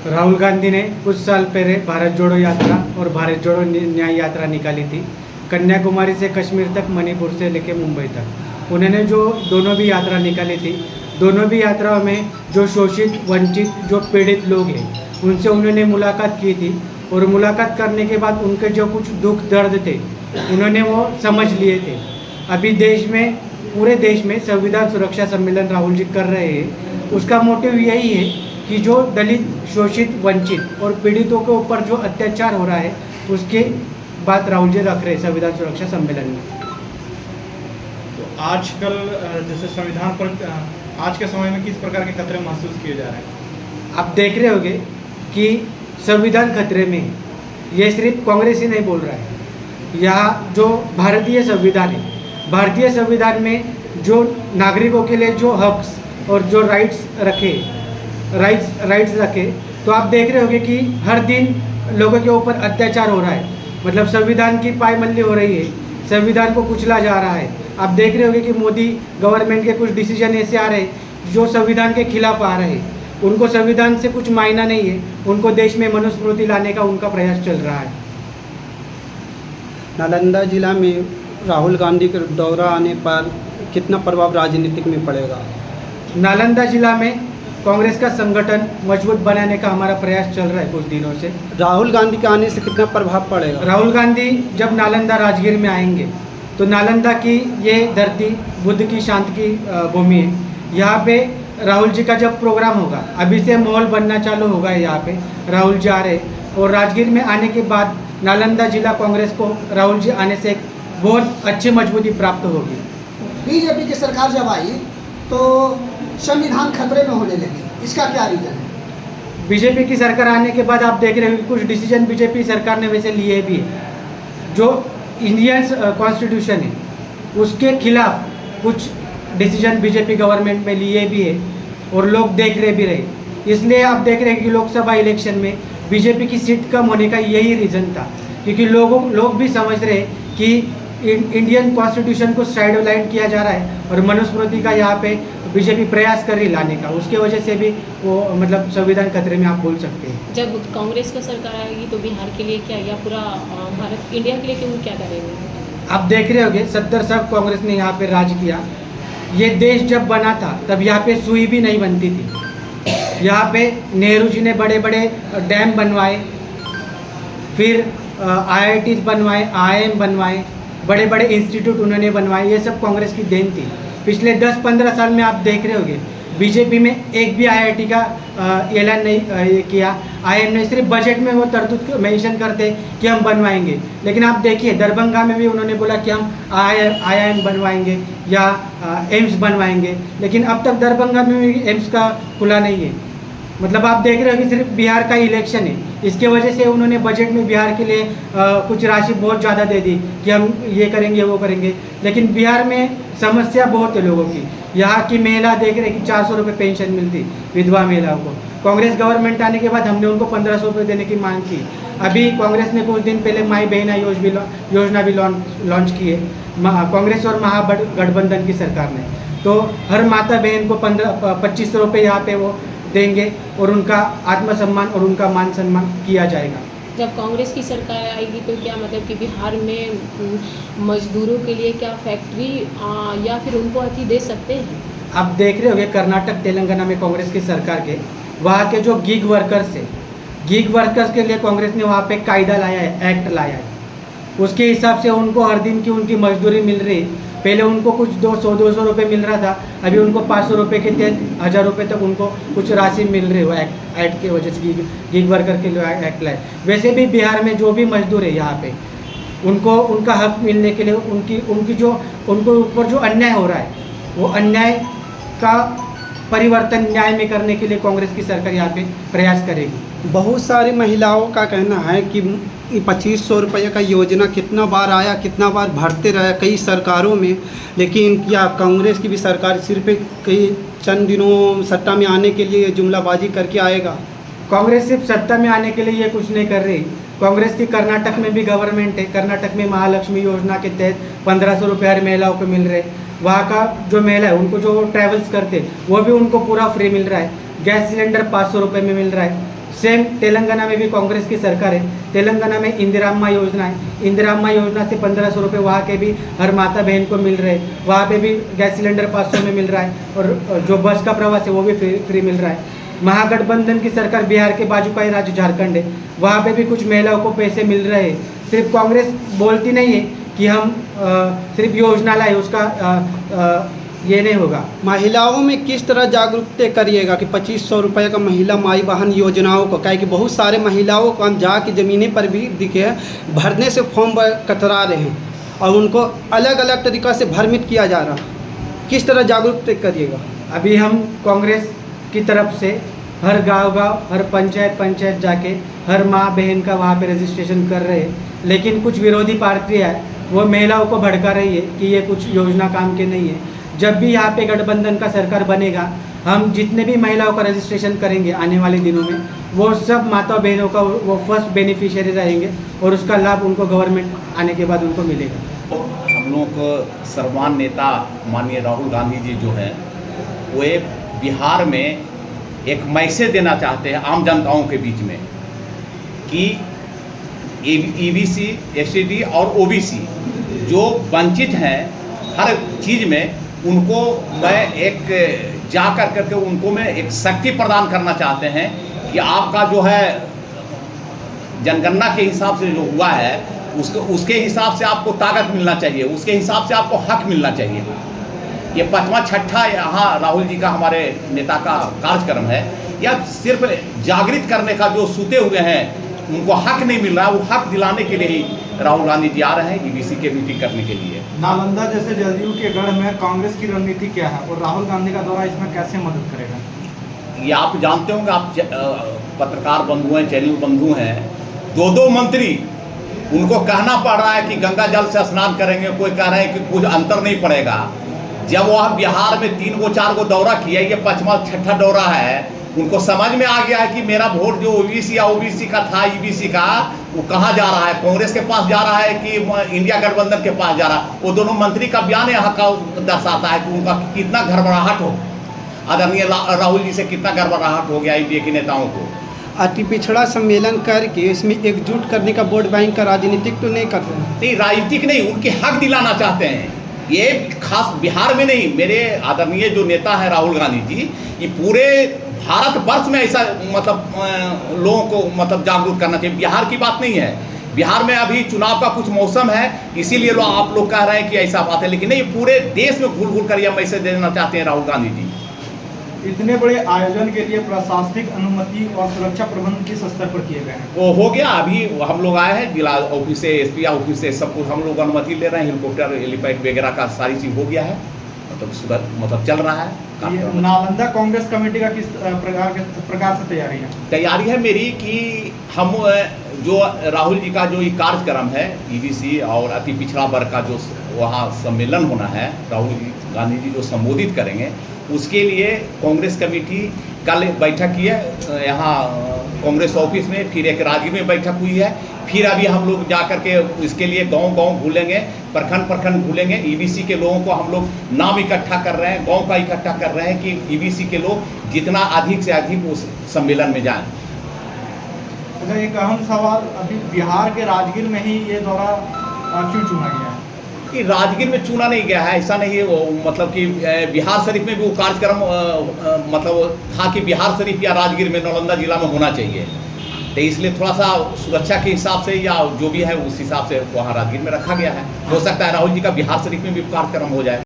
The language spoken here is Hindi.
राहुल गांधी ने कुछ साल पहले भारत जोड़ो यात्रा और भारत जोड़ो न्याय यात्रा निकाली थी। कन्याकुमारी से कश्मीर तक, मणिपुर से लेकर मुंबई तक उन्होंने जो दोनों भी यात्रा निकाली थी, दोनों भी यात्राओं में जो शोषित, वंचित, जो पीड़ित लोग हैं उनसे उन्होंने मुलाकात की थी। और मुलाकात करने के बाद उनके जो कुछ दुख दर्द थे उन्होंने वो समझ लिए थे। अभी देश में, पूरे देश में संविधान सुरक्षा सम्मेलन राहुल जी कर रहे हैं। उसका मोटिव यही है कि जो दलित, शोषित, वंचित और पीड़ितों के ऊपर जो अत्याचार हो रहा है उसके बात राहुल जी रख रहे हैं संविधान सुरक्षा सम्मेलन में। तो आजकल जैसे संविधान पर आज के समय में किस प्रकार के खतरे महसूस किए जा रहे हैं? आप देख रहे होंगे कि संविधान खतरे में है। ये सिर्फ कांग्रेस ही नहीं बोल रहा है। यहाँ जो भारतीय संविधान है, भारतीय संविधान में जो नागरिकों के लिए जो हक्स और जो राइट्स रखे, तो आप देख रहे होंगे कि हर दिन लोगों के ऊपर अत्याचार हो रहा है। मतलब संविधान की पायमल्ली हो रही है, संविधान को कुचला जा रहा है। आप देख रहे होंगे कि मोदी गवर्नमेंट के कुछ डिसीजन ऐसे आ रहे हैं जो संविधान के खिलाफ आ रहे हैं। उनको संविधान से कुछ मायना नहीं है, उनको देश में मनुस्मृति लाने का उनका प्रयास चल रहा है। नालंदा जिला में राहुल गांधी का दौरा आने पर कितना प्रभाव राजनीतिक में पड़ेगा? नालंदा जिला में कांग्रेस का संगठन मजबूत बनाने का हमारा प्रयास चल रहा है कुछ दिनों से। राहुल गांधी के आने से कितना प्रभाव पड़ेगा? राहुल गांधी जब नालंदा राजगीर में आएंगे तो नालंदा की ये धरती बुद्ध की शांति की भूमि है। यहाँ पे राहुल जी का जब प्रोग्राम होगा, अभी से माहौल बनना चालू होगा। यहाँ पे राहुल जी आ रहे और राजगीर में आने के बाद नालंदा जिला कांग्रेस को राहुल जी आने से एक बहुत अच्छी मजबूती प्राप्त होगी। बीजेपी की सरकार जब आई तो संविधान खतरे में होने लगी, इसका क्या रीजन है? बीजेपी की सरकार आने के बाद आप देख रहे हो कि कुछ डिसीजन बीजेपी सरकार ने वैसे लिए भी है। जो इंडियन कॉन्स्टिट्यूशन है उसके खिलाफ कुछ डिसीजन बीजेपी गवर्नमेंट में लिए भी है और लोग देख रहे भी रहे। इसलिए आप देख रहे हैं कि लोकसभा इलेक्शन में बीजेपी की सीट कम होने का यही रीज़न था, क्योंकि लोग भी समझ रहे कि इंडियन कॉन्स्टिट्यूशन को साइड लाइन किया जा रहा है और मनुस्मृति का यहाँ पे बीजेपी प्रयास कर रही लाने का। उसके वजह से भी वो मतलब संविधान खतरे में आप बोल सकते हैं। जब कांग्रेस का सरकार आएगी तो बिहार के लिए क्या, या पूरा भारत, इंडिया के लिए क्यों क्या करेंगे? आप देख रहे होंगे 70 साल कांग्रेस ने यहाँ पे राज किया। ये देश जब बना था तब यहाँ पे सुई भी नहीं बनती थी। यहाँ पे नेहरू जी ने बड़े बड़े डैम बनवाए, फिर IIT बनवाए, IIM बनवाए, बड़े बड़े इंस्टीट्यूट उन्होंने बनवाए। ये सब कांग्रेस की देन थी। पिछले 10-15 साल में आप देख रहे होंगे बीजेपी में एक भी IIT का ऐलान नहीं किया। IIM ने सिर्फ बजट में वो तरतूद मेंशन करते कि हम बनवाएंगे, लेकिन आप देखिए दरभंगा में भी उन्होंने बोला कि हम IIM बनवाएंगे या एम्स बनवाएंगे, लेकिन अब तक दरभंगा में भी एम्स का खुला नहीं है। मतलब आप देख रहे हो कि सिर्फ बिहार का इलेक्शन है, इसके वजह से उन्होंने बजट में बिहार के लिए कुछ राशि बहुत ज़्यादा दे दी कि हम ये करेंगे वो करेंगे, लेकिन बिहार में समस्या बहुत है लोगों की। यहाँ की महिला देख रहे कि 400 रुपये पेंशन मिलती विधवा महिलाओं को। कांग्रेस गवर्नमेंट आने के बाद हमने उनको 1500 रुपये देने की मांग की। अभी कांग्रेस ने कुछ दिन पहले माई बहना योजना भी लॉन्च की है, कांग्रेस और महागठबंधन की सरकार ने। तो हर माता बहन को 2500 रुपये यहाँ पे वो देंगे और उनका आत्मसम्मान और उनका मान सम्मान किया जाएगा। जब कांग्रेस की सरकार आएगी तो क्या मतलब कि बिहार में मजदूरों के लिए क्या फैक्ट्री या फिर उनको अति दे सकते हैं? आप देख रहे होंगे कर्नाटक, तेलंगाना में कांग्रेस की सरकार के वहाँ के जो गिग वर्कर्स है, गिग वर्कर्स के लिए कांग्रेस ने वहाँ पे कायदा लाया है, एक्ट लाया है। उसके हिसाब से उनको हर दिन की उनकी मजदूरी मिल रही है। पहले उनको कुछ 200 रुपये मिल रहा था, अभी उनको 500 रुपये के तहत 1000 रुपये तक उनको कुछ राशि मिल रही है एक्ट के वजह से, गिग वर्कर के लिए एक्ट लाए। वैसे भी बिहार में जो भी मजदूर है यहाँ पे उनको उनका हक मिलने के लिए उनके ऊपर जो अन्याय हो रहा है वो अन्याय का परिवर्तन न्याय में करने के लिए कांग्रेस की सरकार यहाँ पे प्रयास करेगी। बहुत सारी महिलाओं का कहना है कि 2500 रुपये का योजना कितना बार आया, कितना बार भरते रहे कई सरकारों में, लेकिन क्या कांग्रेस की भी सरकार सिर्फ कई चंद दिनों सत्ता में आने के लिए जुमलाबाजी करके आएगा? कांग्रेस सिर्फ सत्ता में आने के लिए ये कुछ नहीं कर रही। कांग्रेस की कर्नाटक में भी गवर्नमेंट है। कर्नाटक में महालक्ष्मी योजना के तहत 1500 रुपये हर महिलाओं को मिल रहे। वहाँ का जो महिला है उनको जो ट्रैवल्स करते वो भी उनको पूरा फ्री मिल रहा है। गैस सिलेंडर 500 रुपये में मिल रहा है। सेम तेलंगाना में भी कांग्रेस की सरकार है। तेलंगाना में इंदिराम्मा योजना है। इंदिराम्मा योजना से 1500 रुपये वहाँ के भी हर माता बहन को मिल रहे हैं। वहाँ पे भी गैस सिलेंडर 500 में मिल रहा है और जो बस का प्रवास है वो भी फ्री मिल रहा है। महागठबंधन की सरकार बिहार के बाजू का ही राज्य झारखंड है, वहाँ पे भी कुछ महिलाओं को पैसे मिल रहे हैं। सिर्फ कांग्रेस बोलती नहीं है कि हम सिर्फ योजना लाए, उसका ये नहीं होगा। महिलाओं में किस तरह जागरूकता करिएगा कि 2500 रुपये का महिला माई बहन योजनाओं को, क्या कि बहुत सारे महिलाओं को हम जाके ज़मीनी पर भी दिखे भरने से फॉर्म कतरा रहे हैं और उनको अलग अलग तरीक़ा से भ्रमित किया जा रहा, किस तरह जागरूकता करिएगा? अभी हम कांग्रेस की तरफ से हर गांव हर पंचायत जाके हर माँ बहन का वहाँ पे रजिस्ट्रेशन कर रहे हैं, लेकिन कुछ विरोधी पार्टियाँ है वो महिलाओं को भड़का रही है कि ये कुछ योजना काम के नहीं है। जब भी यहाँ पे गठबंधन का सरकार बनेगा, हम जितने भी महिलाओं का रजिस्ट्रेशन करेंगे आने वाले दिनों में, वो सब माता बहनों का वो फर्स्ट बेनिफिशियरी रहेंगे और उसका लाभ उनको गवर्नमेंट आने के बाद उनको मिलेगा। हम लोग को सर्वमान्य नेता माननीय राहुल गांधी जी जो हैं, वो एक बिहार में एक मैसेज देना चाहते हैं आम जनताओं के बीच में कि EBC, SC और OBC जो वंचित हैं हर चीज़ में, उनको मैं एक जा करके उनको मैं एक शक्ति प्रदान करना चाहते हैं कि आपका जो है जनगणना के हिसाब से जो हुआ है उसके हिसाब से आपको ताकत मिलना चाहिए, उसके हिसाब से आपको हक मिलना चाहिए। ये 5वां 6ठा यहाँ राहुल जी का हमारे नेता का कार्यक्रम है, या सिर्फ जागृत करने का जो सूते हुए हैं उनको हक नहीं मिल रहा, वो हक दिलाने के लिए ही राहुल गांधी जी आ रहे हैं EBC के मीटिंग करने के लिए। नालंदा जैसे जदयू के गढ़ में कांग्रेस की रणनीति क्या है और राहुल गांधी का दौरा इसमें कैसे मदद करेगा? ये आप जानते होंगे, आप पत्रकार बंधु हैं, चैनल बंधु हैं, 2 मंत्री उनको कहना पड़ रहा है कि गंगा जल से स्नान करेंगे, कोई कह रहे हैं कि कुछ अंतर नहीं पड़ेगा। जब वह बिहार में 3 गो 4 गो दौरा किया, ये 5वां 6ठा दौरा है, उनको समझ में आ गया है कि मेरा वोट जो OBC या OBC का था, EBC का, वो कहाँ जा रहा है, कांग्रेस के पास जा रहा है कि इंडिया गठबंधन के पास जा रहा है। वो दोनों मंत्री का बयान यहाँ का दर्शाता है कि उनका कितना गड़बड़ाहट हो, आदरणीय राहुल जी से कितना गड़बड़ाहट हो गया इंडिया के नेताओं को। अति पिछड़ा सम्मेलन करके इसमें एकजुट करने का वोट बैंक का राजनीतिक तो नहीं कर रहे हैं? नहीं, राजनीतिक नहीं, उनके हक दिलाना चाहते हैं। ये खास बिहार में नहीं, मेरे आदरणीय जो नेता है राहुल गांधी जी, ये पूरे भारत वर्ष में ऐसा मतलब लोगों को मतलब जागरूक करना चाहिए। बिहार की बात नहीं है, बिहार में अभी चुनाव का कुछ मौसम है, इसीलिए आप लोग कह रहे हैं कि ऐसा बात है, लेकिन नहीं, पूरे देश में घूर घूर कर यह मैसेज देना चाहते हैं राहुल गांधी जी। इतने बड़े आयोजन के लिए प्रशासनिक अनुमति और सुरक्षा प्रबंध किस स्तर पर किए गए हैं? वो हो गया, अभी हम लोग आए हैं जिला ऑफिस से, SP ऑफिस से, सब कुछ हम लोग अनुमति ले रहे हैं, हेलीकॉप्टर हेलीपैड वगैरह का सारी चीज़ हो गया है, मतलब चल रहा है। नालंदा कांग्रेस कमेटी का किस प्रकार से तैयारी है मेरी कि हम जो राहुल जी का जो ये कार्यक्रम है EBC और अति पिछड़ा वर्ग का जो वहाँ सम्मेलन होना है, राहुल गांधी जी जो संबोधित करेंगे, उसके लिए कांग्रेस कमेटी कल बैठक की है यहाँ कांग्रेस ऑफिस में, फिर एक राजगीर में बैठक हुई है, फिर अभी हम लोग जा कर के इसके लिए गांव घूलेंगे, प्रखंड घूलेंगे। EBC के लोगों को हम लोग नाम इकट्ठा कर रहे हैं, गांव का इकट्ठा कर रहे हैं कि EBC के लोग जितना अधिक से अधिक उस सम्मेलन में जाएं। अच्छा, एक अहम सवाल, अभी बिहार के राजगीर में ही ये दौरा क्यों चुना गया है? कि राजगीर में चुना नहीं गया है, ऐसा नहीं है, वो मतलब कि बिहार शरीफ में भी वो कार्यक्रम मतलब था कि बिहार शरीफ या राजगीर में, नालंदा जिला में होना चाहिए, तो इसलिए थोड़ा सा सुरक्षा के हिसाब से या जो भी है उस हिसाब से वहाँ राजगीर में रखा गया है। हो सकता है राहुल जी का बिहार शरीफ में भी कार्यक्रम हो जाए।